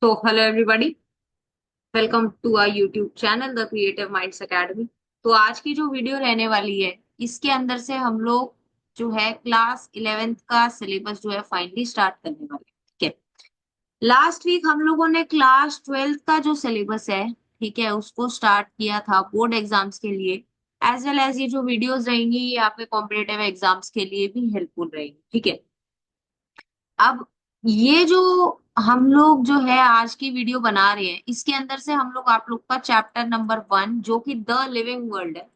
तो hello everybody, welcome to our YouTube channel the creative minds academy. तो आज की जो वीडियो रहने वाली है, इसके अंदर से हम लोग जो है क्लास 11th का सिलेबस जो है फाइनली स्टार्ट करने वाले हैं। ठीक है। लास्ट वीक हम लोगों ने क्लास 12th का जो सिलेबस है, ठीक है, उसको स्टार्ट किया था बोर्ड एग्जाम्स के लिए। एज वेल एज ये जो वीडियोस रहेंगी ये आपके कॉम्पिटेटिव एग्जाम्स के लिए भी हेल्पफुल रहेंगी। ठीक है। अब ये जो हम लोग जो है आज की वीडियो बना रहे हैं, इसके अंदर से हम लोग आप लोग का चैप्टर नंबर 1 जो कि द लिविंग वर्ल्ड है,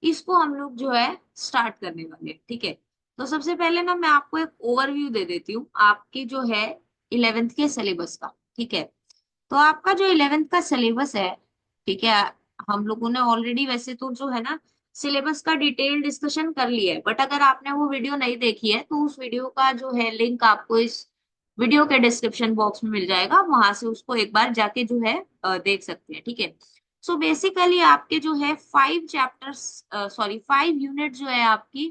इसको हम लोग जो है स्टार्ट करने वाले हैं। ठीक है। तो सबसे पहले ना मैं आपको एक ओवरव्यू दे देती हूँ आपकी जो है 11th के सिलेबस का। ठीक है। तो आपका जो 11th का सिलेबस है, ठीक है, हम लोगों ने ऑलरेडी वैसे तो जो है ना सिलेबस का डिटेल डिस्कशन कर लिया है, बट अगर आपने वो वीडियो नहीं देखी है तो उस वीडियो का जो है लिंक आपको इस वीडियो के डिस्क्रिप्शन बॉक्स में मिल जाएगा, वहां से उसको एक बार जाके जो है देख सकते हैं। ठीक है। सो बेसिकली आपके जो है 5 चैप्टर्स, सॉरी 5 यूनिट जो है आपकी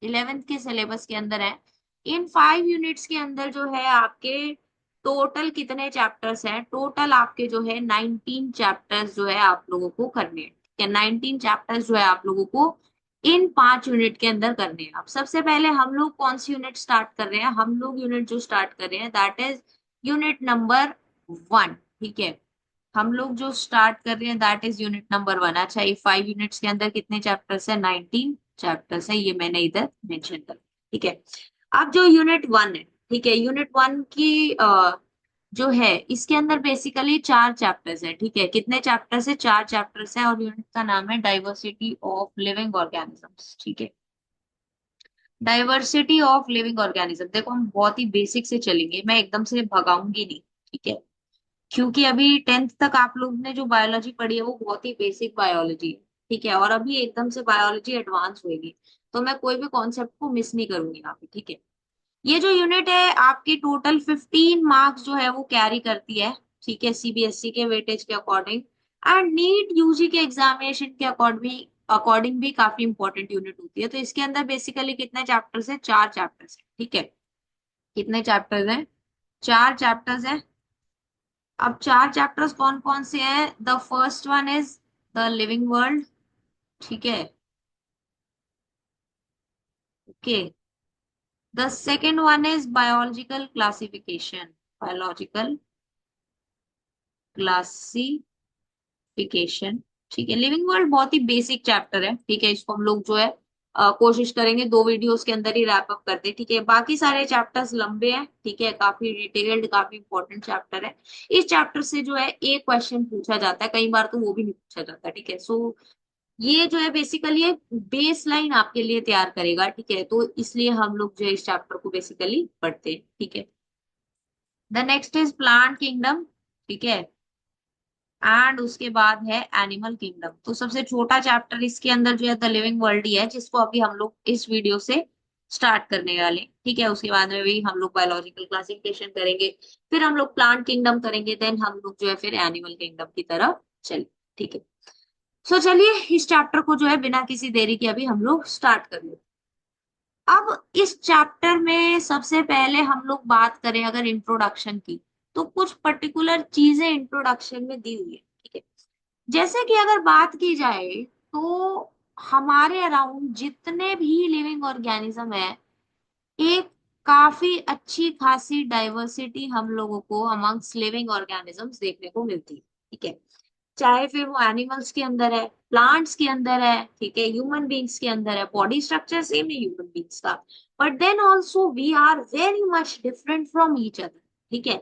11th के सिलेबस के अंदर है। इन 5 यूनिट्स के अंदर जो है आपके टोटल कितने चैप्टर्स हैं? टोटल आपके जो है 19 चैप्टर्स जो है आप लोगों को करने हैं। ठीक है। 19 चैप्टर्स जो है आप लोगों को इन 5 यूनिट के अंदर करने हैं। अब सबसे पहले हम लोग कौन सी यूनिट स्टार्ट कर रहे हैं? हम लोग यूनिट जो स्टार्ट कर रहे हैं दैट इज यूनिट नंबर 1। ठीक है। हम लोग जो स्टार्ट कर रहे हैं दैट इज यूनिट नंबर 1। अच्छा, ये 5 यूनिट्स के अंदर कितने चैप्टर्स है? 19 चैप्टर्स है, ये मैंने इधर मेंशन कर। ठीक है। अब जो यूनिट 1 है, ठीक है, यूनिट 1 की जो है इसके अंदर बेसिकली 4 चैप्टर्स है। ठीक है। कितने चैप्टर्स है? 4 चैप्टर्स है, और यूनिट का नाम है डाइवर्सिटी ऑफ लिविंग ऑर्गेनिजम्स। ठीक है। Diversity of living organism. देखो हम बहुत ही बेसिक से चलेंगे, मैं एकदम से भगाऊंगी नहीं। ठीक है। क्योंकि अभी 10th तक आप लोग ने जो बायोलॉजी पढ़ी है वो बहुत ही बेसिक बायोलॉजी है। ठीक है। और अभी एकदम से बायोलॉजी एडवांस होगी, तो मैं कोई भी कॉन्सेप्ट को मिस नहीं करूंगी यहाँ पे। ठीक है। ये जो यूनिट है आपकी टोटल 15 मार्क्स जो है वो कैरी करती है। ठीक है। सीबीएसई के वेटेज के अकॉर्डिंग एंड नीट यूजी के एग्जामिनेशन के अकॉर्डिंग भी काफी इंपॉर्टेंट यूनिट होती है। तो इसके अंदर बेसिकली कितने चैप्टर्स है? 4 चैप्टर्स है। ठीक है। कितने चैप्टर्स हैं? 4 चैप्टर्स है। अब 4 चैप्टर्स कौन कौन से हैं? The first one is the living world. ठीक है। Okay. The second one is biological classification. Biological classification. ठीक है। लिविंग वर्ल्ड बहुत ही बेसिक चैप्टर है। ठीक है। इसको हम लोग जो है कोशिश करेंगे 2 वीडियोस के अंदर ही रैप अप करते। ठीक है। बाकी सारे चैप्टर्स लंबे हैं। ठीक है। काफी डिटेल्ड, काफी इंपॉर्टेंट चैप्टर है। इस चैप्टर से जो है एक क्वेश्चन पूछा जाता है, कई बार तो वो भी नहीं पूछा जाता। ठीक है। सो ये जो है बेसिकली एक बेस लाइन आपके लिए तैयार करेगा। ठीक है। तो इसलिए हम लोग जो है इस चैप्टर को बेसिकली पढ़ते हैं। ठीक है। The next is plant kingdom. ठीक है। एंड उसके बाद है एनिमल किंगडम। तो सबसे छोटा चैप्टर इसके अंदर जो है द लिविंग वर्ल्ड ही है, जिसको अभी हम लोग इस वीडियो से स्टार्ट करने वाले हैं। ठीक है। उसके बाद में भी हम लोग बायोलॉजिकल क्लासिफिकेशन करेंगे, फिर हम लोग प्लांट किंगडम करेंगे, देन हम लोग जो है फिर एनिमल किंगडम की तरफ चले। ठीक है। सो चलिए इस चैप्टर को जो है बिना किसी देरी के अभी हम लोग स्टार्ट कर लेते हैं। अब इस चैप्टर में सबसे पहले हम लोग बात करें अगर इंट्रोडक्शन की, तो कुछ पर्टिकुलर चीजें इंट्रोडक्शन में दी हुई है। ठीक है। जैसे कि अगर बात की जाए तो हमारे अराउंड जितने भी लिविंग ऑर्गेनिज्म है, एक काफी अच्छी खासी डाइवर्सिटी हम लोगों को अमंग्स लिविंग ऑर्गेनिजम्स देखने को मिलती है। ठीक है। चाहे फिर वो एनिमल्स के अंदर है, प्लांट्स के अंदर है, ठीक है, ह्यूमन बींग्स के अंदर है, बॉडी स्ट्रक्चर सेम है ह्यूमन बींग्स का, but then also we are very much different from each other. ठीक है।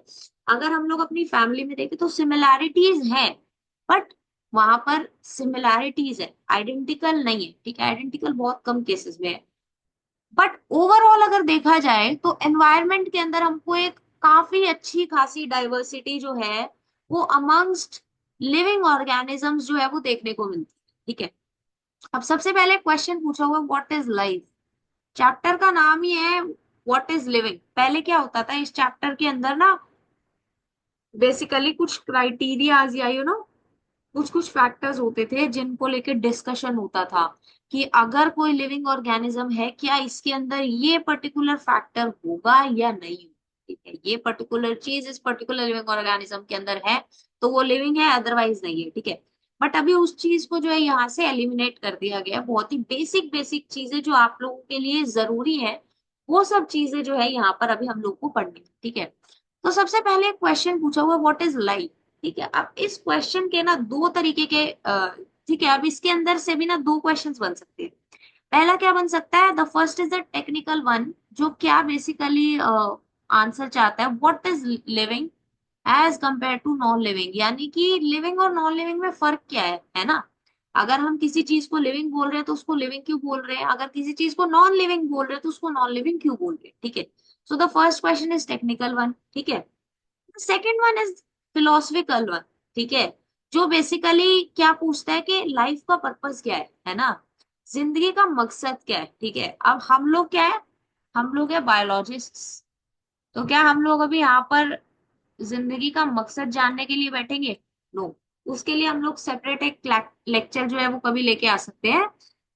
अगर हम लोग अपनी फैमिली में देखें तो सिमिलैरिटीज है, बट वहां पर सिमिलैरिटीज है, आइडेंटिकल नहीं है। ठीक है। आइडेंटिकल बहुत कम केसेस में है, बट ओवरऑल अगर देखा जाए तो एनवायरनमेंट के अंदर हमको एक काफी अच्छी खासी डाइवर्सिटी जो है वो अमंगस्ट लिविंग ऑर्गेनिजम्स जो है वो देखने को मिलती है। ठीक है। अब सबसे पहले क्वेश्चन पूछा हुआ व्हाट इज लाइफ। चैप्टर का नाम ही है व्हाट इज लिविंग। पहले क्या होता था इस चैप्टर के अंदर ना, बेसिकली कुछ क्राइटेरियाज या कुछ कुछ फैक्टर्स होते थे जिनको लेकर डिस्कशन होता था कि अगर कोई लिविंग ऑर्गेनिज्म है क्या इसके अंदर ये पर्टिकुलर फैक्टर होगा या नहीं। ठीक है, ये पर्टिकुलर चीज इस पर्टिकुलर लिविंग ऑर्गेनिज्म के अंदर है तो वो लिविंग है, अदरवाइज नहीं है। ठीक है, बट अभी उस चीज को जो है यहाँ से एलिमिनेट कर दिया गया। बहुत ही बेसिक बेसिक चीजें जो आप लोगों के लिए जरूरी है, वो सब चीजें जो है यहाँ पर अभी हम लोग को पढ़नी है। ठीक है, तो सबसे पहले क्वेश्चन पूछा हुआ व्हाट इज लाइफ। ठीक है, अब इस क्वेश्चन के ना दो तरीके के ठीक है, अब इसके अंदर से भी ना दो क्वेश्चंस बन सकते हैं। पहला क्या बन सकता है, the first is the technical one, जो क्या बेसिकली आंसर चाहता है what is living as compare to non living, यानी कि लिविंग और नॉन लिविंग में फर्क क्या है ना। अगर हम किसी चीज को लिविंग बोल रहे हैं तो उसको लिविंग क्यों बोल रहे हैं, अगर किसी चीज को नॉन लिविंग बोल रहे हैं तो उसको नॉन लिविंग क्यों बोल रहे हैं। ठीक है, so the first question is technical one. ठीक है, second one is philosophical one. ठीक है, जो बेसिकली क्या पूछता है कि लाइफ का पर्पस क्या है ना, जिंदगी का मकसद क्या है। ठीक है, अब हम लोग क्या है, हम लोग है बायोलॉजिस्ट, तो क्या हम लोग अभी यहाँ पर जिंदगी का मकसद जानने के लिए बैठेंगे? नो, उसके लिए हम लोग सेपरेट एक लेक्चर जो है वो कभी लेके आ सकते हैं।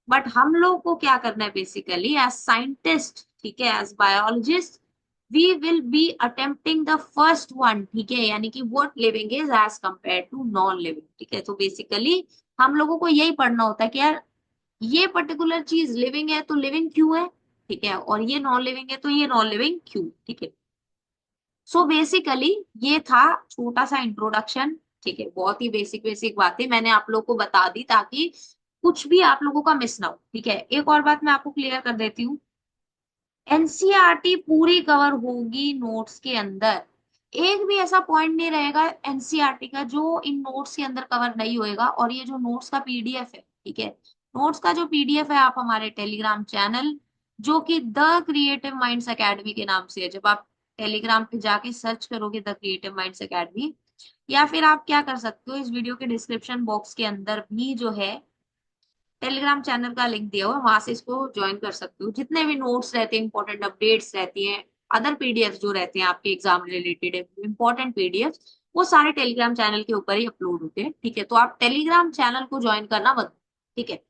बट हम लोग को क्या करना है बेसिकली एज साइंटिस्ट, ठीक है, as biologist, we will be attempting the first one. ठीक है, यानी कि what living is as compare to non living. ठीक है, तो बेसिकली हम लोगों को यही पढ़ना होता है कि यार ये पर्टिकुलर चीज लिविंग है तो लिविंग क्यों है। ठीक है, और ये नॉन लिविंग है तो ये नॉन लिविंग क्यों। ठीक है, सो बेसिकली ये था छोटा सा इंट्रोडक्शन। ठीक है, बहुत ही बेसिक बेसिक बातें मैंने आप लोग को बता दी ताकि कुछ भी आप लोगों का मिस ना हो। ठीक है, एक और बात मैं आपको क्लियर कर देती हूँ, एनसीईआरटी पूरी कवर होगी नोट्स के अंदर। एक भी ऐसा पॉइंट नहीं रहेगा एनसीईआरटी का जो इन नोट्स के अंदर कवर नहीं होएगा। और ये जो नोट्स का पीडीएफ है, ठीक है, नोट्स का जो पीडीएफ है आप हमारे टेलीग्राम चैनल, जो कि द क्रिएटिव माइंड्स एकेडमी के नाम से है, जब आप टेलीग्राम पे जाके सर्च करोगे द क्रिएटिव माइंड्स एकेडमी, या फिर आप क्या कर सकते हो, इस वीडियो के डिस्क्रिप्शन बॉक्स के अंदर भी जो है टेलीग्राम चैनल का लिंक दिया हुआ है, वहां से इसको ज्वाइन कर सकते हो। जितने भी नोट्स रहते हैं, इंपॉर्टेंट अपडेट्स रहती हैं, अदर पीडीएफ जो रहते हैं आपके एग्जाम रिलेटेड इंपॉर्टेंट पीडीएफ, वो सारे टेलीग्राम चैनल के ऊपर ही अपलोड होते हैं। ठीक है, तो आप टेलीग्राम चैनल को ज्वाइन करना मत। ठीक है,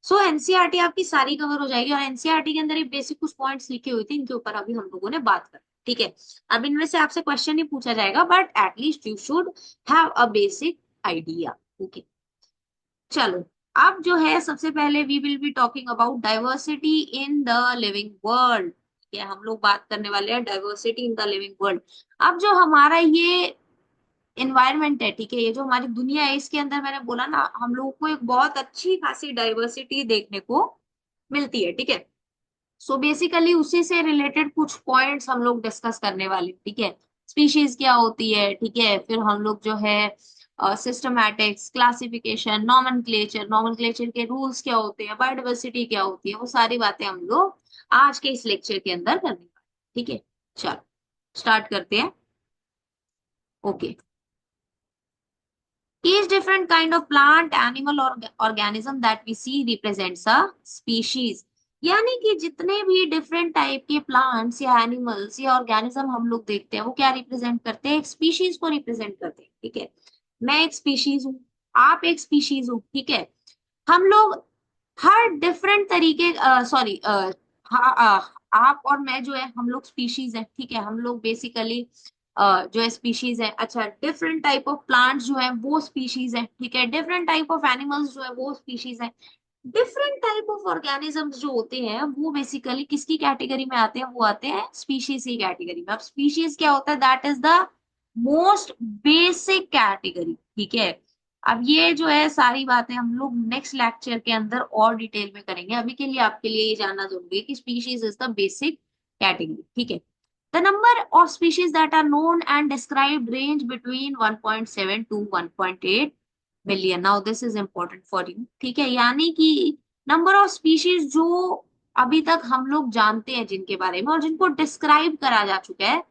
सो एनसीईआरटी आपकी सारी कवर हो जाएगी, और एनसीईआरटी के अंदर ये बेसिक कुछ पॉइंट्स लिखे हुए थे, इनके ऊपर अभी हम लोगों ने बात कर। ठीक है, अब इनमें से आपसे क्वेश्चन नहीं पूछा जाएगा, but at least you should have a basic idea. Okay, चलो, अब जो है सबसे पहले we will be talking about diversity in the living world. ठीक है, हम लोग बात करने वाले हैं diversity in the living world. अब जो हमारा ये एनवायरनमेंट है, ठीक है, ये जो हमारी दुनिया है, इसके अंदर मैंने बोला ना हम लोगों को एक बहुत अच्छी खासी डाइवर्सिटी देखने को मिलती है। ठीक है, सो बेसिकली उसी से रिलेटेड कुछ पॉइंट्स हम लोग डिस्कस करने वाले हैं। ठीक है, स्पीशीज क्या होती है, ठीक है, फिर हम लोग जो है सिस्टमैटिक्स, क्लासिफिकेशन, नॉमेनक्लेचर, नॉमेनक्लेचर के रूल्स क्या होते हैं, बायोडाइवर्सिटी क्या होती है, वो सारी बातें हम लोग आज के इस लेक्चर के अंदर करने वाले हैं। ठीक है, चलो स्टार्ट करते हैं। Okay, each different kind of plant, animal or organism that we see represents a species। यानी कि जितने भी डिफरेंट टाइप के प्लांट्स या एनिमल्स या ऑर्गेनिज्म हम लोग देखते हैं वो क्या रिप्रेजेंट करते हैं, एक स्पीशीज को रिप्रेजेंट करते हैं। ठीक है, मैं एक स्पीशीज हूँ, आप एक स्पीशीज हो। ठीक है, हम लोग हर डिफरेंट तरीके सॉरी आप और मैं जो है हम लोग स्पीशीज हैं। ठीक है, हम लोग बेसिकली जो है स्पीशीज है। अच्छा, डिफरेंट टाइप ऑफ प्लांट्स जो है वो स्पीशीज है। ठीक है, डिफरेंट टाइप ऑफ एनिमल्स जो है वो स्पीशीज है। डिफरेंट टाइप ऑफ ऑर्गेनिजम्स जो होते हैं वो बेसिकली किसकी कैटेगरी में आते हैं, वो आते हैं स्पीशीज की कैटेगरी में। अब स्पीशीज क्या होता है, that is the most basic category. ठीक है, अब ये जो है सारी बातें हम लोग नेक्स्ट लेक्चर के अंदर और डिटेल में करेंगे। अभी के लिए आपके लिए ये जानना जरूरी है कि species is the basic category. ठीक है, the number of species that are known and described range between 1.7 to 1.8 million। now this is important for you। ठीक है, यानी कि नंबर ऑफ स्पीशीज जो अभी तक हम लोग जानते हैं जिनके बारे में और जिनको डिस्क्राइब करा जा चुका है,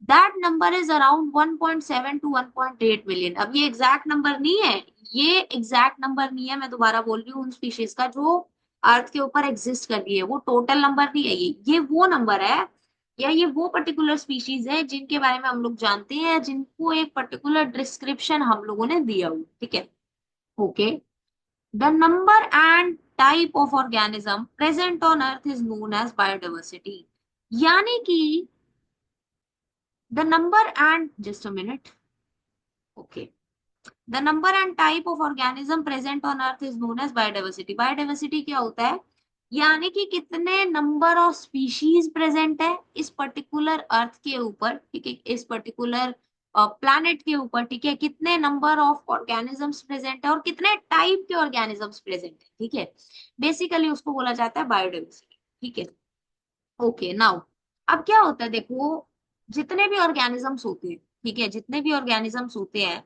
that number is around 1.7 to 1.8 million. अब ये एग्जैक्ट नंबर नहीं है, ये एग्जैक्ट नंबर नहीं है, मैं दोबारा बोल रही हूँ, उन स्पीशीज का जो अर्थ के ऊपर एग्जिस्ट कर रही है, वो टोटल नंबर नहीं है। ये वो नंबर है, या ये वो पर्टिकुलर स्पीशीज है जिनके बारे में हम लोग जानते हैं, जिनको एक पर्टिकुलर डिस्क्रिप्शन हम लोगों ने दिया हुआ। ठीक है, okay, the number and type of organism present on earth is known as biodiversity. यानी कि the number and just a minute, okay, the number and type of organism present on earth is known as biodiversity. Biodiversity क्या होता है, यानी कि कितने number of species present है इस पर्टिकुलर अर्थ के ऊपर, ठीक है, इस पर्टिकुलर प्लैनेट के ऊपर, ठीक है, कितने नंबर ऑफ ऑर्गेनिजम्स प्रेजेंट है और कितने टाइप के ऑर्गेनिजम्स प्रेजेंट है, ठीक है, बेसिकली उसको बोला जाता है बायोडाइवर्सिटी, ठीक है। ओके नाउ, अब क्या होता है देखो, जितने भी ऑर्गेनिजम्स होते हैं, ठीक है, जितने भी ऑर्गेनिजम्स होते हैं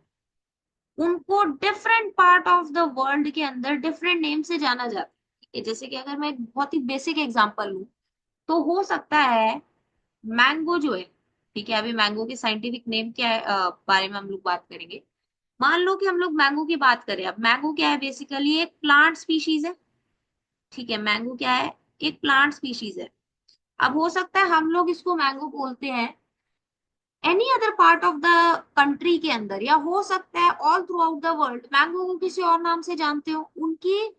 उनको different part of the world के अंदर डिफरेंट नेम से जाना जाता है, ठीक है। जैसे कि अगर मैं एक बहुत ही बेसिक एग्जांपल लूं, तो हो सकता है मैंगो जो है, ठीक है, अभी मैंगो के साइंटिफिक नेम क्या है बारे में हम लोग बात करेंगे। मान लो कि हम लोग मैंगो की बात करें, अब मैंगो क्या है, बेसिकली एक प्लांट स्पीशीज है, ठीक है, मैंगो क्या है, एक प्लांट स्पीशीज है। अब हो सकता है हम लोग इसको मैंगो बोलते हैं any other part of the country के अंदर, या हो सकता है all through out the world mango को किसी और नाम से जानते हो, उनकी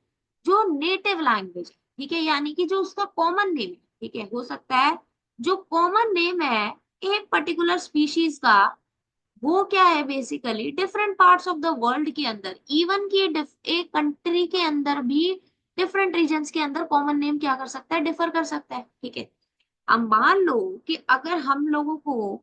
जो नेटिव लैंग्वेज है, ठीक है, यानी कि जो उसका कॉमन नेम है, ठीक है, हो सकता है जो कॉमन नेम है एक पर्टिकुलर स्पीशीज का, वो क्या है basically different parts of the world के अंदर, इवन की एक कंट्री के अंदर भी डिफरेंट रीजन्स के अंदर कॉमन नेम क्या कर सकता है, डिफर कर सकता है, ठीक है। अब मान लो कि अगर हम लोगों को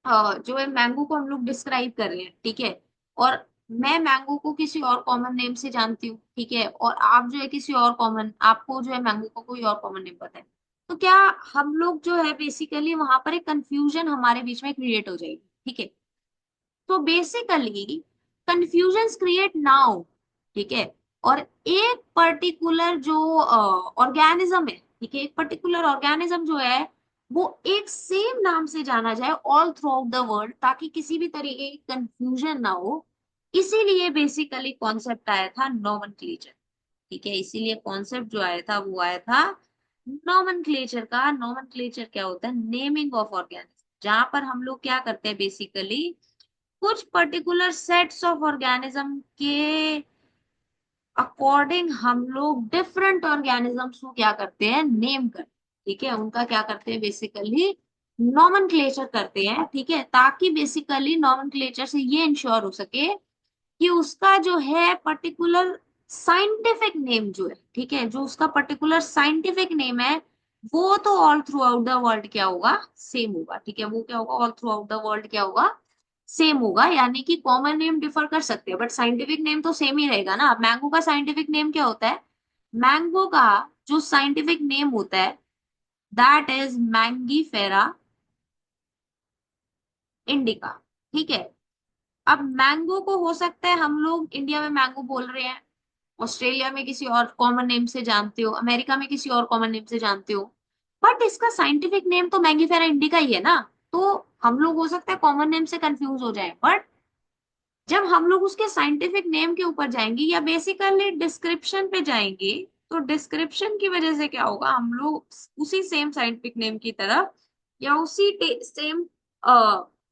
जो है मैंगो को हम लोग डिस्क्राइब कर रहे हैं, ठीक है, और मैं मैंगो को किसी और कॉमन नेम से जानती हूँ, ठीक है, और आप जो है किसी और कॉमन, आपको जो है मैंगो को कोई और कॉमन नेम पता है, तो क्या हम लोग जो है बेसिकली वहां पर एक कंफ्यूजन हमारे बीच में क्रिएट हो जाएगी, ठीक है। तो बेसिकली कंफ्यूजन क्रिएट नाउ, ठीक है, और एक पर्टिकुलर जो ऑर्गेनिज्म है, ठीक है, एक पर्टिकुलर ऑर्गेनिज्म जो है वो एक सेम नाम से जाना जाए all through out the world, ताकि किसी भी तरीके की कंफ्यूजन ना हो। इसीलिए बेसिकली कॉन्सेप्ट आया था नोमेनक्लेचर, ठीक है, इसीलिए कॉन्सेप्ट जो आया था वो आया था नोमेनक्लेचर का। नोमेनक्लेचर क्या होता है, नेमिंग ऑफ ऑर्गेनिज्म, जहां पर हम लोग क्या करते हैं बेसिकली कुछ पर्टिकुलर सेट्स ऑफ ऑर्गेनिज्म के अकॉर्डिंग हम लोग डिफरेंट ऑर्गेनिजम्स को क्या करते हैं, नेम करते हैं, ठीक है, उनका क्या करते हैं बेसिकली नॉमेनक्लेचर करते हैं, ठीक है, ताकि बेसिकली नॉमेनक्लेचर से ये इंश्योर हो सके कि उसका जो है पर्टिकुलर साइंटिफिक नेम जो है, ठीक है, जो उसका पर्टिकुलर साइंटिफिक नेम है वो तो all through out the world क्या होगा, सेम होगा, ठीक है, वो क्या होगा, all through out the world क्या होगा, सेम होगा। यानी कि कॉमन नेम डिफर कर सकते हैं बट साइंटिफिक नेम तो सेम ही रहेगा ना। मैंगो का साइंटिफिक नेम क्या होता है, मैंगो का जो साइंटिफिक नेम होता है दैट इज मैंगीफेरा इंडिका, ठीक है। अब मैंगो को हो सकता है हम लोग इंडिया में मैंगो बोल रहे हैं, ऑस्ट्रेलिया में किसी और कॉमन नेम से जानते हो, अमेरिका में किसी और कॉमन नेम से जानते हो, बट इसका साइंटिफिक नेम तो मैंगीफेरा इंडिका ही है ना। तो हम लोग हो सकता है कॉमन नेम से कंफ्यूज हो जाए, बट जब हम लोग उसके साइंटिफिक नेम के ऊपर जाएंगे या बेसिकली डिस्क्रिप्शन पे जाएंगे, तो डिस्क्रिप्शन की वजह से क्या होगा, हम लोग उसी सेम साइंटिफिक नेम की तरफ या उसी सेम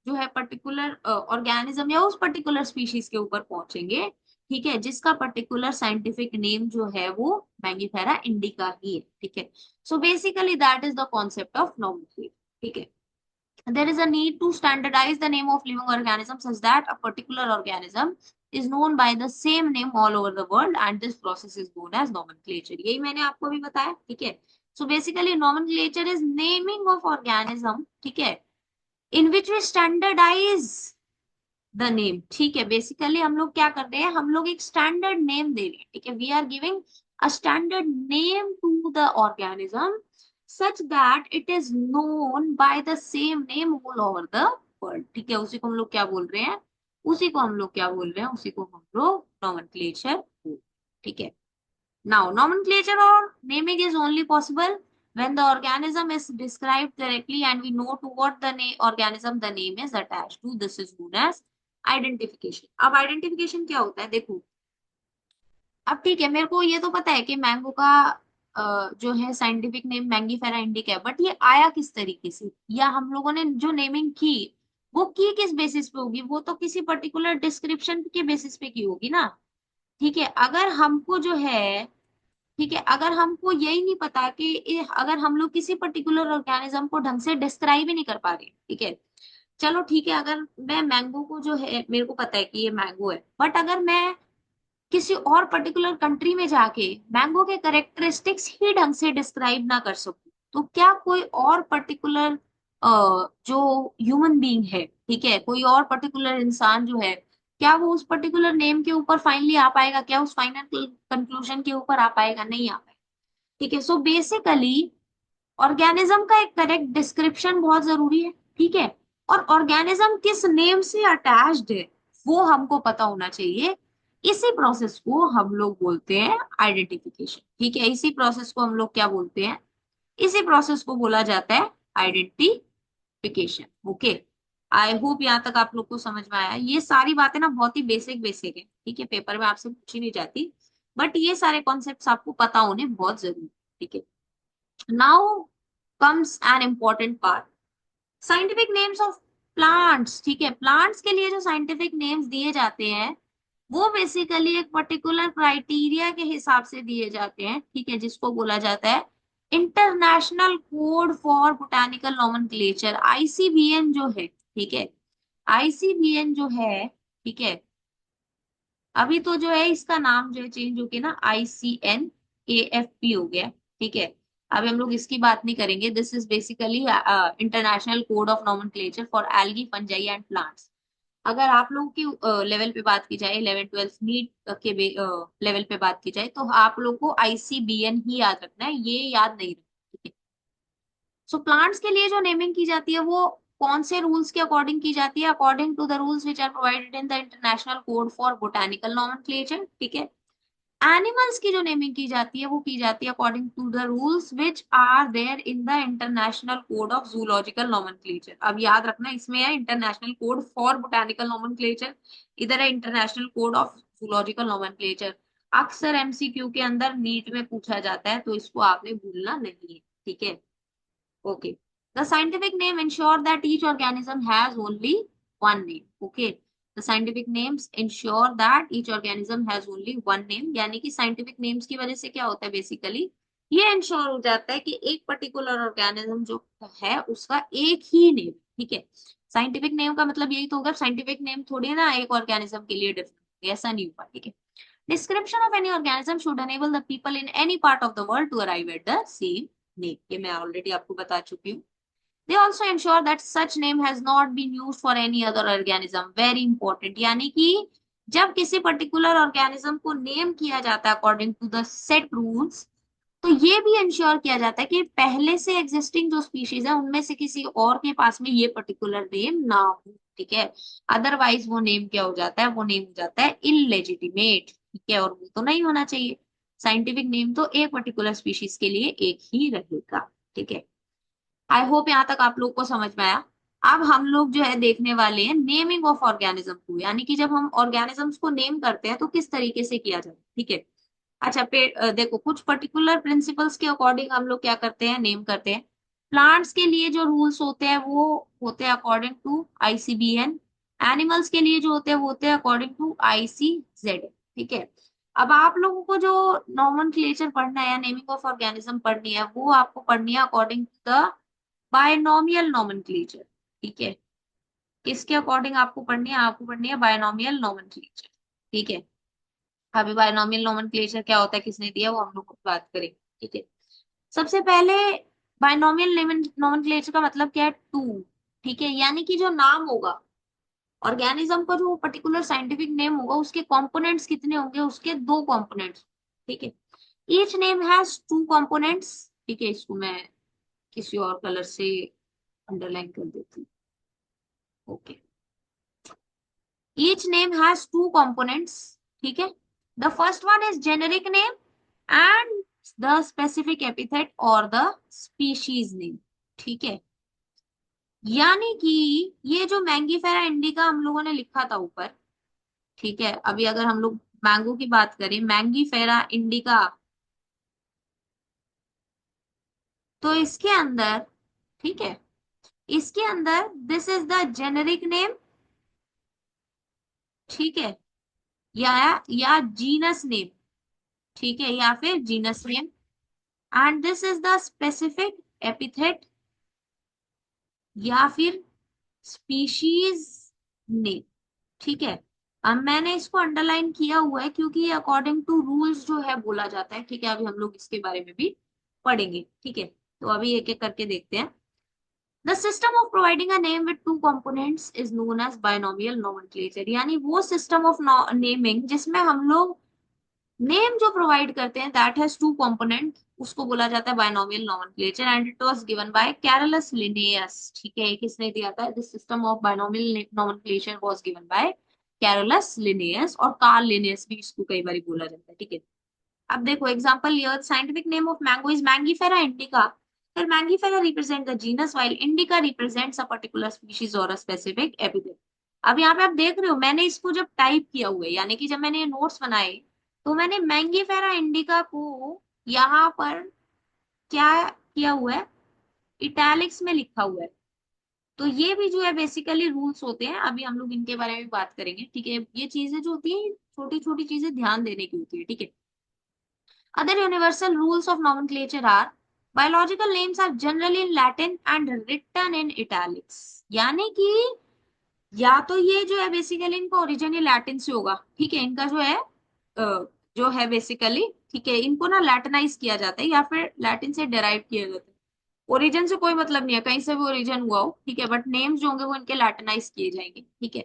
जो है पर्टिकुलर ऑर्गेनिज्म या उस पर्टिकुलर स्पीशीज के ऊपर पहुंचेंगे, ठीक है, जिसका पर्टिकुलर साइंटिफिक नेम जो है वो मैंगीफेरा इंडिका ही है, ठीक है। So basically that is the concept of nomenclature, ठीक है। There is a need to standardize the name of living organism such that a particular organism is known by the same name all over the world, and this process is known as nomenclature। यही मैंने आपको भी बताया, ठीक है। So basically nomenclature is naming of organism, ठीक है, in which we standardize the name, ठीक है। बेसिकली हम लोग क्या कर रहे हैं, हम लोग एक स्टैंडर्ड नेम दे रहे हैं, ठीक है, we are giving a standard name to the organism such that it is known by the same name all over the world, ठीक है, उसी को हम लोग क्या बोल रहे हैं, उसी को हम लोग क्या बोल रहे हैं, उसी को हम लोग नॉमेनक्लेचर, ठीक है। Now, nomenclature or naming is only possible when the organism is described correctly and we know to what the organism the name is attached to. This is known as identification। अब identification क्या होता है देखो, अब ठीक है, मेरे को ये तो पता है कि मैंगो का जो है साइंटिफिक नेम मैंगीफेरा इंडिका है, बट ये आया किस तरीके से, या हम लोगों ने जो नेमिंग की वो की किस बेसिस पे होगी, वो तो किसी पर्टिकुलर डिस्क्रिप्शन के बेसिस पे की होगी ना, ठीक है। अगर हमको जो है, ठीक है, अगर हमको यही नहीं पता कि अगर हम लोग किसी पर्टिकुलर ऑर्गेनिज्म को ढंग से डिस्क्राइब ही नहीं कर पा रहे, ठीक है, चलो ठीक है, अगर मैं मैंगो को जो है मेरे को पता है कि ये मैंगो है, बट अगर मैं किसी और पर्टिकुलर कंट्री में जाके मैंगो के करेक्टरिस्टिक्स ही ढंग से डिस्क्राइब ना कर सकूं, तो क्या कोई और पर्टिकुलर जो ह्यूमन बीइंग है, ठीक है, कोई और पर्टिकुलर इंसान जो है, क्या वो उस पर्टिकुलर नेम के ऊपर फाइनली आ पाएगा? क्या उस फाइनल कंक्लूजन के ऊपर आ पाएगा? नहीं आ पाएगा। ठीक है, सो बेसिकली ऑर्गेनिज्म का एक करेक्ट डिस्क्रिप्शन बहुत जरूरी है। ठीक है, और ऑर्गेनिज्म किस नेम से अटैच्ड है वो हमको पता होना चाहिए। इसी प्रोसेस को हम लोग बोलते हैं आइडेंटिफिकेशन। ठीक है, इसी प्रोसेस को हम लोग क्या बोलते हैं? इसी प्रोसेस को बोला जाता है आइडेंटिफिकेशन। ओके, आई होप यहाँ तक आप लोग को समझ में आया। ये सारी बातें ना बहुत ही बेसिक बेसिक है, ठीक है, पेपर में आपसे पूछी नहीं जाती, बट ये सारे कॉन्सेप्ट्स आपको पता होने बहुत जरूरी है। ठीक है, now comes an important part, scientific names of plants. ठीक है, प्लांट्स के लिए जो साइंटिफिक नेम्स दिए जाते हैं वो बेसिकली एक पर्टिकुलर क्राइटेरिया के हिसाब से दिए जाते हैं। ठीक है, जिसको बोला जाता है international code for botanical nomenclature, ICBN जो है। ठीक है, आईसीबीएन जो है, ठीक है, अभी तो जो है इसका नाम जो है चेंज होके ना ICNAFP हो गया। ठीक है, अभी हम लोग इसकी बात नहीं करेंगे। This is basically international code of nomenclature for algae, fungi and plants. अगर आप लोगों की लेवल पे बात की जाए, 11th 12th नीट के लेवल पे बात की जाए, तो आप लोग को ICBN ही याद रखना है, ये याद नहीं रखना। ठीक है, सो प्लांट्स के लिए जो नेमिंग की जाती है वो कौन से रूल्स के अकॉर्डिंग की जाती है? According to the rules which are provided in the international code for botanical nomenclature. ठीक है, एनिमल्स की जो नेमिंग की जाती है वो की जाती है according to the rules which are there in the international code of zoological nomenclature. अब याद रखना, इसमें है international code for botanical nomenclature, इधर है international code of zoological nomenclature. अक्सर MCQ के अंदर नीट में पूछा जाता है, तो इसको आपने भूलना नहीं है। ठीक है, okay, the scientific name ensure that each organism has only one name. Okay, the scientific names ensure that each organism has only one name, यानी कि scientific names की वजह से क्या होता है बेसिकली, ये इंश्योर हो जाता है कि एक पर्टिकुलर ऑर्गेनिज्म जो है उसका एक ही नेम। ठीक है, साइंटिफिक नेम का मतलब यही तो होगा, साइंटिफिक नेम थोड़ी ना एक ऑर्गेनिज्म के लिए डिफरेंट, ऐसा नहीं हुआ। ठीक है, description of any organism should enable the people in any part of the world to arrive at the same name, ये मैं ऑलरेडी आपको बता चुकी हूँ। They also ensure that such name has not been used for any other organism. Very important, यानी कि जब किसी पर्टिकुलर ऑर्गेनिज्म को नेम किया जाता है according to the set rules, तो ये भी इंश्योर किया जाता है कि पहले से एग्जिस्टिंग जो स्पीशीज है उनमें से किसी और के पास में ये पर्टिकुलर नेम ना हो। ठीक है, अदरवाइज वो नेम क्या हो जाता है? वो नेम हो जाता है इलेजिटिमेट। ठीक है, और वो तो नहीं होना चाहिए। साइंटिफिक नेम तो एक पर्टिकुलर स्पीशीज के लिए एक ही रहेगा। ठीक है, आई होप यहाँ तक आप लोग को समझ में आया। अब हम लोग जो है देखने वाले हैं नेमिंग ऑफ ऑर्गेनिज्म को, यानी कि जब हम ऑर्गेनिजम्स को नेम करते हैं तो किस तरीके से किया जाए। ठीक है, अच्छा देखो, कुछ पर्टिकुलर प्रिंसिपल्स के अकॉर्डिंग हम लोग क्या करते हैं, नेम करते हैं। प्लांट्स के लिए जो रूल्स होते हैं वो होते हैं अकॉर्डिंग टू ICBN। एनिमल्स के लिए जो होते हैं वो होते हैं अकॉर्डिंग टू ICZ। ठीक है, अब आप लोगों को जो नॉमेनक्लेचर पढ़ना है या नेमिंग ऑफ ऑर्गेनिज्म पढ़नी है वो आपको पढ़नी है according to the binomial nomenclature. ठीक है, किसके अकॉर्डिंग आपको पढ़नी है? आपको पढ़नी है बायनोमियल नोमेनक्लेचर। ठीक है, अभी बायनोमियल नोमेनक्लेचर क्या होता है, किसने दिया, वो हम लोग बात करेंगे। ठीक है, सबसे पहले बायनोमियल नोमेनक्लेचर का मतलब क्या है? टू। ठीक है, यानी कि जो नाम होगा ऑर्गेनिज्म का, जो पर्टिकुलर साइंटिफिक नेम होगा, उसके कंपोनेंट्स कितने होंगे? उसके दो कंपोनेंट्स। ठीक है, each name has two components. ठीक है, इसको मैं किसी और कलर से अंडरलाइन कर देती हूँ। Okay, each name has two components. ठीक है, the first one is generic name and the specific epithet or the species name. ठीक है, यानी कि ये जो मैंगीफेरा इंडिका हम लोगों ने लिखा था ऊपर, ठीक है, अभी अगर हम लोग मैंगो की बात करें, मैंगीफेरा इंडिका, तो इसके अंदर, ठीक है, इसके अंदर this is the generic name. ठीक है, या जीनस नेम। ठीक है, या फिर genus name, and this is the specific epithet या फिर स्पीशीज नेम, ठीक है। अब मैंने इसको अंडरलाइन किया हुआ है क्योंकि ये अकॉर्डिंग टू रूल्स जो है बोला जाता है, ठीक है। अभी हम लोग इसके बारे में भी पढ़ेंगे, ठीक है। तो अभी एक एक करके देखते हैं। The system of providing a name with two components is known as binomial nomenclature, यानी वो सिस्टम ऑफ नेमिंग जिसमें हम लोग नेम जो प्रोवाइड करते हैं दैट हैज टू कंपोनेंट, उसको बोला जाता है binomial nomenclature, and it was given by Carolus Linnaeus, ठीक है। किसने दिया था? This system of binomial nomenclature was given by Carolus Linnaeus, और कार्ल लिनेयस भी इसको कई बार बोला जाता है, ठीक है। अब देखो example here, scientific name of mango is Mangifera indica, फिर Mangifera represent the genus while indica represents a particular species और अ स्पेसिफिक एपिथेट। अब यहाँ पे आप देख रहे हो मैंने इसको जब टाइप किया हुआ है, यानी कि जब मैंने ये नोट्स बनाए, तो मैंने मैंगीफेरा इंडिका को यहाँ पर क्या किया हुआ है, इटैलिक्स में लिखा हुआ है। तो ये भी जो है बेसिकली रूल्स होते हैं, अभी हम लोग इनके बारे में बात करेंगे, ठीक है। ये चीजें जो होती है छोटी छोटी चीजें ध्यान देने की होती है, ठीक है। Other universal rules of nomenclature are biological names are generally in Latin and written in italics, यानी कि या तो ये जो है बेसिकली इनका ओरिजिन ही लैटिन से होगा, ठीक है। इनका जो है जो है बेसिकली, ठीक है, इनको ना लैटिनाइज किया जाता है या फिर लैटिन से डेराइव किया जाता है। ओरिजिन से कोई मतलब नहीं है, कहीं से भी ओरिजिन हुआ हो, ठीक है, बट नेम्स जो होंगे वो इनके लैटिनाइज किए जाएंगे, ठीक है।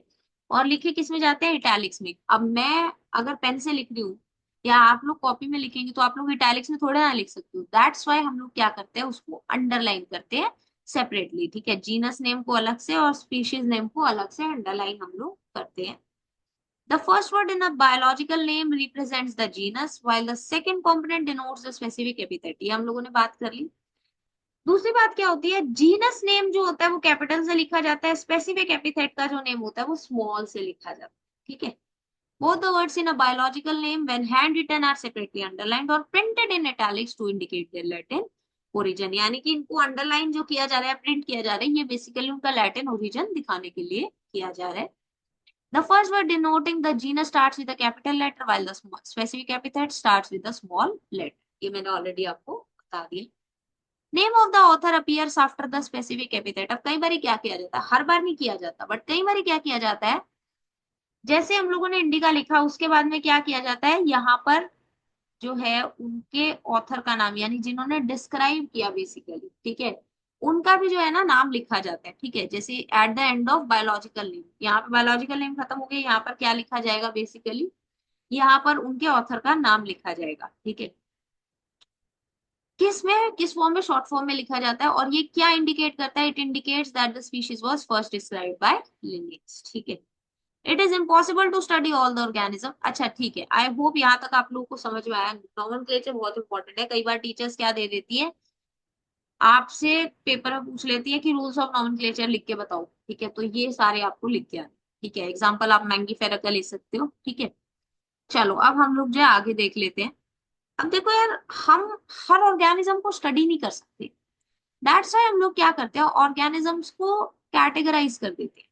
और लिखे किस में जाते हैं? इटैलिक्स में। अब मैं अगर पेन से लिख रही हूँ या आप लोग कॉपी में लिखेंगे तो आप लोग इटैलिक्स में थोड़ा ना लिख सकते हो, दैट्स वाई हम लोग क्या करते हैं, उसको अंडरलाइन करते हैं सेपरेटली, ठीक है। जीनस नेम को अलग से और स्पीशीज नेम को अलग से अंडरलाइन हम लोग करते हैं। The first word in a biological name represents the genus, while the second component denotes the specific epithet. ये हम लोगों ने बात कर ली। दूसरी बात क्या होती है, जीनस नेम जो होता है वो कैपिटल से लिखा जाता है, स्पेसिफिक एपिथेट का जो नेम होता है वो स्मॉल से लिखा जाता है, ठीक है। Both the words in a biological name, when handwritten, are separately underlined or printed in italics to indicate their Latin origin. यानी कि इनको अंडरलाइन जो किया जा रहा है, प्रिंट किया जा रहा है, ये बेसिकली उनका लैटिन ओरिजिन दिखाने के लिए किया जा रहा है। The first word denoting the genus starts with a capital letter, while the specific epithet starts with a small letter. ये मैंने ऑलरेडी आपको बता दिया। Name of the author appears after the specific epithet. अब कई बार क्या किया जाता है, हर बार नहीं किया जाता, बट कई बार क्या किया जाता है, जैसे हम लोगों ने इंडिका लिखा उसके बाद में क्या किया जाता है, यहाँ पर जो है उनके ऑथर का नाम, यानी जिन्होंने डिस्क्राइब किया बेसिकली, ठीक है, उनका भी जो है ना नाम लिखा जाता है, ठीक है। जैसे at the end of biological name, यहाँ पे बायोलॉजिकल नेम खत्म हो गया, यहाँ पर क्या लिखा जाएगा बेसिकली, यहाँ पर उनके ऑथर का नाम लिखा जाएगा, ठीक है। किस में, किस फॉर्म में? शॉर्ट फॉर्म में लिखा जाता है। और ये क्या इंडिकेट करता है? It indicates that the species was first described by Linnaeus, ठीक है। It is impossible to study all the organism. अच्छा ठीक है, आई होप यहाँ तक आप लोगों को समझ में आया। नॉमेनक्लेचर बहुत इंपॉर्टेंट है, कई बार टीचर्स क्या दे देती है, आपसे पेपर में पूछ लेती है कि रूल्स ऑफ नॉमेनक्लेचर लिख के बताओ, ठीक है। तो ये सारे आपको लिख के आने, ठीक है। एग्जाम्पल आप मैंगीफेरा का ले सकते हो, ठीक है। चलो अब हम लोग जो है आगे देख लेते हैं। अब देखो यार, हम हर ऑर्गेनिज्म को स्टडी नहीं कर सकते, दैट्स व्हाई हम लोग क्या करते हैं, ऑर्गेनिजम्स को कैटेगराइज कर देते हैं।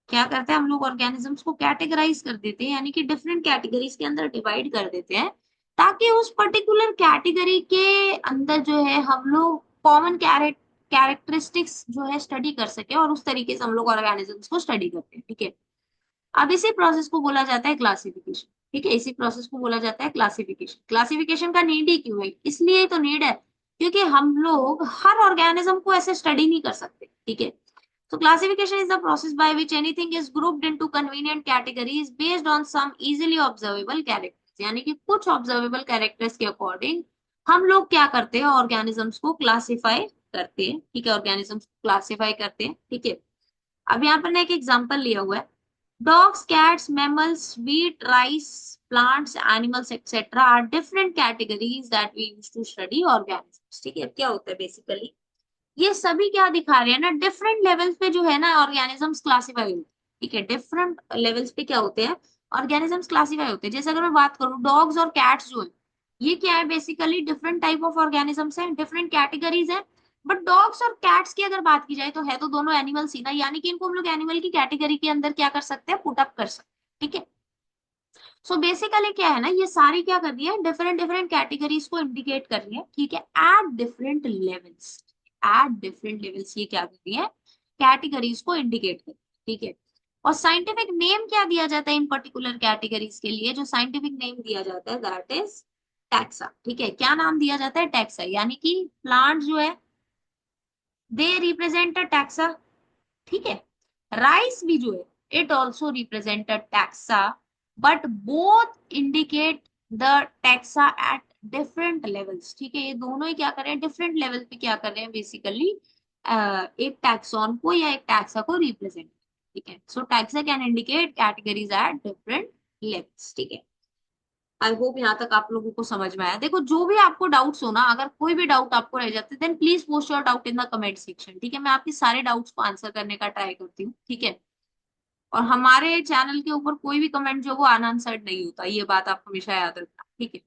क्या करते हैं हम लोग, ऑर्गेनिजम्स को कैटेगराइज कर देते हैं, यानी कि डिफरेंट कैटेगरीज के अंदर डिवाइड कर देते हैं, ताकि उस पर्टिकुलर कैटेगरी के अंदर जो है हम लोग कॉमन कैरेक्टरिस्टिक्स जो है स्टडी कर सके, और उस तरीके से हम लोग ऑर्गेनिजम्स को स्टडी करते हैं, ठीक है। अब इसी प्रोसेस को बोला जाता है क्लासिफिकेशन, ठीक है। इसी प्रोसेस को बोला जाता है क्लासिफिकेशन। क्लासिफिकेशन का नीड ही क्यों है? इसलिए तो नीड है क्योंकि हम लोग हर ऑर्गेनिज्म को ऐसे स्टडी नहीं कर सकते, ठीक है। So classification is the process by which anything is grouped into convenient categories based on some easily observable characters. यानी कि कुछ observable characters के अकॉर्डिंग हम लोग क्या करते हैं, ऑर्गेनिजम्स को क्लासिफाई करते हैं, ठीक है। ऑर्गेनिजम्स को क्लासिफाई करते हैं, ठीक है। अब यहाँ पर ना एक एग्जांपल लिया हुआ है, dogs, cats, mammals, wheat, rice, plants, animals etcetera are different categories that we use to study organisms, ठीक है। क्या होता है बेसिकली, ये सभी क्या दिखा रहे हैं ना, डिफरेंट लेवल्स पे जो है ना ऑर्गेनिजम्स क्लासिफाई होते हैं, ठीक है। डिफरेंट लेवल्स पे क्या होते हैं, ऑर्गेनिजम्स क्लासिफाई होते हैं। जैसे अगर मैं बात करूं डॉग्स और कैट्स जो है, ये क्या है basically, different type of organisms हैं, डिफरेंट कैटेगरीज हैं। बट डॉग्स और कैट्स की अगर बात की जाए तो है तो दोनों एनिमल्स ही ना, यानी कि इनको हम लोग एनिमल की कैटेगरी के अंदर क्या कर सकते हैं, पुट अप कर सकते हैं, ठीक है। सो बेसिकली क्या है ना, ये सारी क्या कर रही है, डिफरेंट डिफरेंट कैटेगरीज को इंडिकेट कर रही है, ठीक है, eight different levels. Eight different levels ये क्या कर रही है, कैटेगरीज को इंडिकेट करती है, ठीक है। और साइंटिफिक नेम क्या दिया जाता है इन पर्टिकुलर कैटेगरीज के लिए? जो साइंटिफिक नेम दिया जाता है दैट इज टैक्सा, ठीक है। क्या नाम दिया जाता है? टैक्सा, यानी कि प्लांट जो है दे रिप्रेजेंट अ टैक्सा, ठीक है। राइस भी जो है it also represent a taxa, but both indicate the taxa eight different levels, ठीक है। ये दोनों ही क्या कर रहे हैं? डिफरेंट लेवल पे क्या कर रहे हैं बेसिकली? एक टैक्सॉन को या एक टैक्सा को रिप्रेजेंट, ठीक है। So taxa can indicate categories at different levels, ठीक है। आई होप यहाँ तक आप लोगों को समझ में आया। देखो, जो भी आपको डाउट्स हो ना, अगर कोई भी डाउट आपको रह जाते then please post your doubt in the comment section, ठीक है। मैं आपके सारे डाउट्स को आंसर करने का ट्राई करती हूँ, ठीक है। और हमारे चैनल के ऊपर कोई भी कमेंट जो वो अनआंसर्ड नहीं होता, ये बात आप हमेशा याद रखना, ठीक है।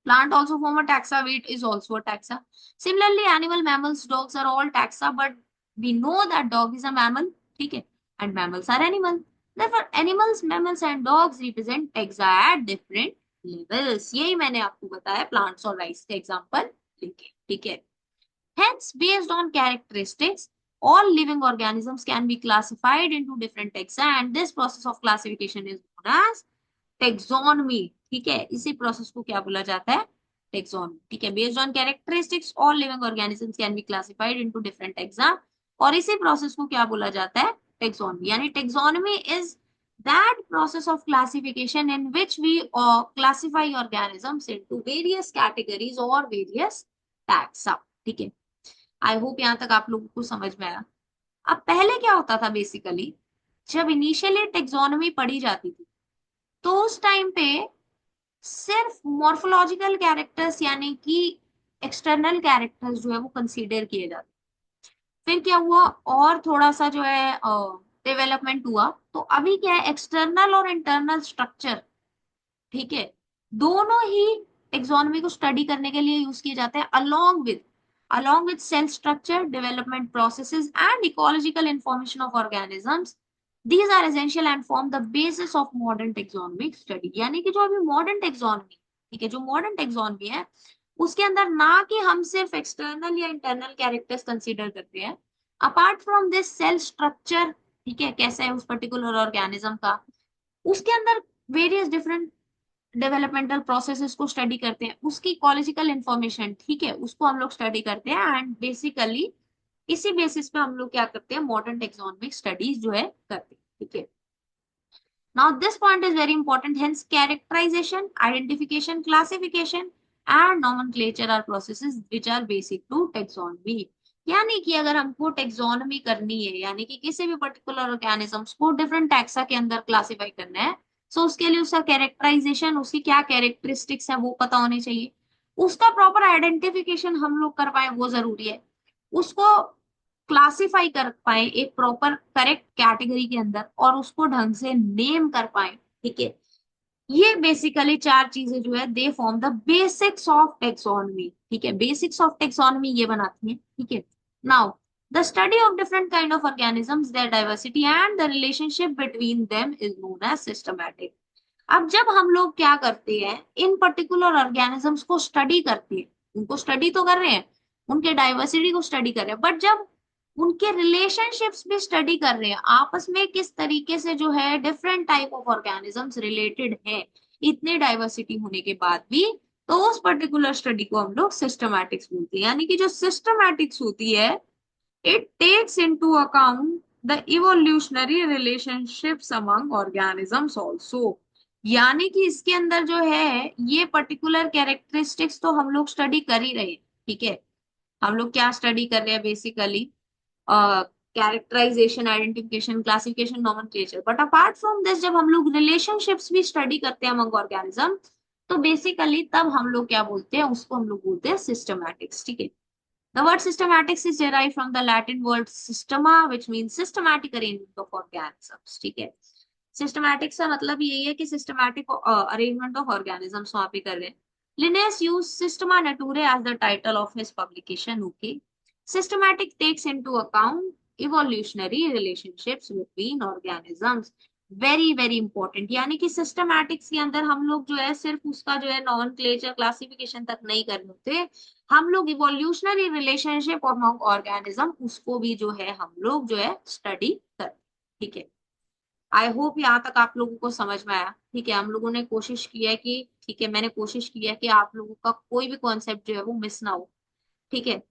Plant also form a taxa. Wheat is also a taxa. Similarly, animal, mammals, dogs are all taxa, but we know that dog is a mammal, ठीक है, and mammals are animal. Therefore, animals, mammals and dogs represent taxa at different levels. यही मैंने आपको बताया plants और rice के example लेके, ठीक है। Hence, based on characteristics, all living organisms can be classified into different taxa, and this process of classification is known as taxonomy, ठीक है। इसी प्रोसेस को क्या बोला जाता है? टेक्सोनमी, ठीक है। Based on characteristics all living organisms can be classified into different taxa, और इसी प्रोसेस को क्या बोला जाता है? टेक्सोनमी। यानी taxonomy is that process of classification in which we classify organisms into various categories और वेरियस टैक्सा, ठीक है। आई होप यहाँ तक आप लोगों को समझ में आया। अब पहले क्या होता था बेसिकली, जब इनिशियली टेक्सोनमी पढ़ी जाती थी तो उस टाइम पे सिर्फ मॉर्फोलॉजिकल कैरेक्टर्स यानी कि एक्सटर्नल कैरेक्टर्स जो है वो कंसीडर किए जाते। फिर क्या हुआ, और थोड़ा सा जो है डेवलपमेंट हुआ, तो अभी क्या है, एक्सटर्नल और इंटरनल स्ट्रक्चर, ठीक है, दोनों ही टेक्सोनमी को स्टडी करने के लिए यूज किए जाते हैं along with cell structure, development processes and ecological information of organisms. These are essential and form the basis of modern taxonomic study. यानी कि जो अभी मॉडर्न टेक्सोनमी, ठीक है, जो मॉडर्न टेक्सोनमी है उसके अंदर ना कि हम सिर्फ एक्सटर्नल या इंटरनल कैरेक्टर्स कंसीडर करते हैं, apart from this cell structure, ठीक है, कैसा है उस पर्टिकुलर ऑर्गेनिज्म का, उसके अंदर वेरियस डिफरेंट डेवलपमेंटल प्रोसेसेस को स्टडी करते हैं, उसकी इकोलॉजिकल इंफॉर्मेशन, ठीक है, उसको हम लोग स्टडी करते हैं, एंड बेसिकली इसी बेसिस पे हम लोग क्या करते हैं, मॉडर्न टेक्सोनमिक स्टडीज जो है करते हैं, ठीक है। Now this point is very important, hence characterisation, identification, classification and nomenclature are processes which are basic to taxonomy. यानी कि अगर हमको टेक्सोनमी करनी है, यानी कि किसी भी पर्टिकुलर ऑर्गेनिजम्स को डिफरेंट टैक्सा के अंदर क्लासिफाई करना है, सो उसके लिए उसका कैरेक्टराइजेशन, उसकी क्या कैरेक्टरिस्टिक्स है वो पता होनी चाहिए, उसका प्रॉपर आइडेंटिफिकेशन हम लोग कर पाए वो जरूरी है, उसको क्लासिफाई कर पाए एक प्रॉपर करेक्ट कैटेगरी के अंदर, और उसको ढंग से नेम कर पाए, ठीक है। ये बेसिकली चार चीजें जो है they form the basics of taxonomy, ठीक है। बेसिक्स ऑफ टेक्सोनमी ये बनाती है, ठीक है। Now the study of different kind of organisms, their diversity and the relationship between them is known as systematic. अब जब हम लोग क्या करते हैं, इन पर्टिकुलर ऑर्गेनिजम्स को स्टडी करते हैं, उनको स्टडी तो कर रहे हैं, उनके डाइवर्सिटी को स्टडी कर रहे हैं, बट जब उनके रिलेशनशिप्स भी स्टडी कर रहे हैं, आपस में किस तरीके से जो है different type of organisms related है, इतने डाइवर्सिटी होने के बाद भी, तो उस पर्टिकुलर स्टडी को हम लोग सिस्टमैटिक्स बोलते हैं। यानी कि जो सिस्टमैटिक्स होती है, it takes into account the evolutionary relationships among organisms also. यानी कि इसके अंदर जो है ये पर्टिकुलर कैरेक्टरिस्टिक्स तो हम लोग स्टडी कर ही रहे हैं, ठीक है। हम लोग क्या स्टडी कर रहे हैं basically? Characterisation, identification, classification, nomenclature, but apart from this जब हम लोग रिलेशनशिप्स भी स्टडी करते हैं अमंग ऑर्गेनिज्म, तो बेसिकली तब हम लोग क्या बोलते हैं, उसको हम लोग बोलते हैं सिस्टमैटिक्स, ठीक है। The word systematics is derived from the Latin word systema, which means systematic arrangement of organisms, ठीक है। Systematics का मतलब यही है कि systematic arrangement of organisms वहां पे कर रहे हैं। Linnaeus used Systema Naturae as the title of his publication, okay। Systematic takes into account evolutionary relationships between organisms, very very important. यानी कि सिस्टमैटिक्स के अंदर हम लोग जो है सिर्फ उसका जो है नॉमेनक्लेचर क्लासिफिकेशन तक नहीं कर होते, हम लोग इवोल्यूशनरी रिलेशनशिप अमंग ऑर्गेनिज्म उसको भी जो है हम लोग जो है स्टडी कर। ठीक है, आई होप यहाँ तक आप लोगों को समझ में आया। ठीक है, हम लोगों ने कोशिश की है कि, ठीक है, मैंने कोशिश की है कि आप लोगों का कोई भी कॉन्सेप्ट जो है वो मिस ना हो। ठीक है,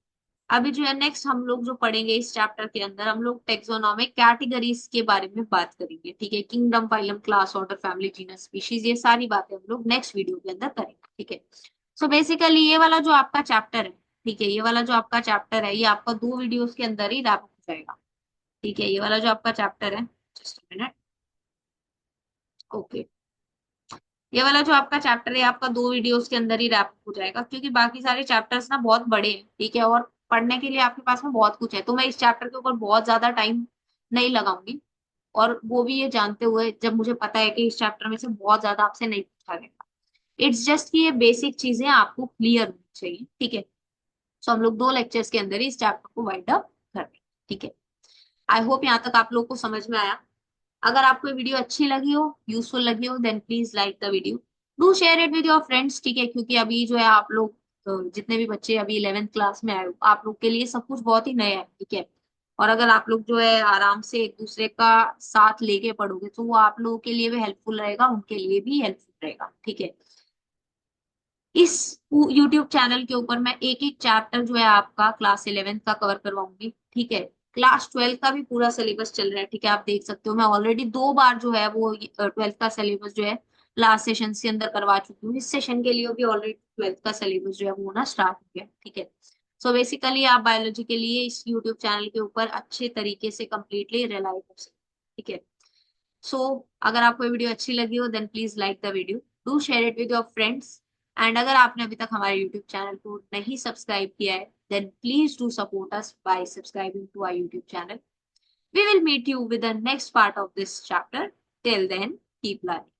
अभी जो है नेक्स्ट हम लोग जो पढ़ेंगे इस चैप्टर के अंदर, हम लोग टेक्सोनॉमिक कैटेगरीज के बारे में बात करेंगे। ठीक है, kingdom, phylum, class, order, family, genus, species, ये सारी बातें हम लोग नेक्स्ट वीडियो के अंदर करेंगे। ठीक है, सो बेसिकली ये वाला जो आपका चैप्टर है, ठीक है, ये वाला जो आपका चैप्टर है ये आपका 2 वीडियोस के अंदर ही रैप हो जाएगा। ठीक है, ये वाला जो आपका चैप्टर है, जस्ट मिनट, ओके, ये वाला जो आपका चैप्टर है आपका 2 वीडियोस के अंदर ही रैप हो जाएगा, क्योंकि बाकी सारे चैप्टर्स ना बहुत बड़े हैं। ठीक है, और पढ़ने के लिए आपके पास में बहुत कुछ है, तो मैं इस चैप्टर के ऊपर बहुत ज्यादा टाइम नहीं लगाऊंगी। और वो भी ये जानते हुए, जब मुझे पता है कि इस चैप्टर में से बहुत ज्यादा आपसे नहीं पूछा गया। इट्स जस्ट कि ये बेसिक चीजें आपको क्लियर होनी चाहिए। ठीक है, सो हम लोग 2 लेक्चर्स के अंदर ही इस चैप्टर को वाइंड अप कर रहे हैं। ठीक है, आई होप यहाँ तक आप लोग को समझ में आया। अगर आपको ये वीडियो अच्छी लगी हो, यूजफुल लगी हो, then please like the video, do share it with your friends. ठीक है, क्योंकि अभी जो है आप लोग जितने भी बच्चे अभी 11th क्लास में आए हो, आप लोग के लिए सब कुछ बहुत ही नया है। ठीक है, और अगर आप लोग जो है आराम से एक दूसरे का साथ लेके पढ़ोगे तो वो आप लोगों के लिए भी हेल्पफुल रहेगा, उनके लिए भी हेल्पफुल रहेगा। ठीक है, इस यूट्यूब चैनल के ऊपर मैं एक एक चैप्टर जो है आपका क्लास 11th का कवर करवाऊंगी। ठीक है, क्लास 12th का भी पूरा सिलेबस चल रहा है। ठीक है, आप देख सकते हो मैं ऑलरेडी 2 बार जो है वो 12th का सिलेबस जो है लास्ट सेशन के अंदर करवा चुकी हूँ। इस सेशन के लिए भी ऑलरेडी 12th का सिलेबस जो है वो होना स्टार्ट हो गया। ठीक है, सो बेसिकली आप बायोलॉजी के लिए इस यूट्यूब चैनल के ऊपर अच्छे तरीके से कंप्लीटली रिलाई कर सकते हैं। ठीक है, सो अगर आपको ये वीडियो अच्छी लगी हो then please like the video, do share it with your friends, and अगर आपने अभी तक हमारे यूट्यूब चैनल को नहीं सब्सक्राइब किया है then please do support us by subscribing to our YouTube channel. We will meet you with the next part of this chapter. Till then, keep learning.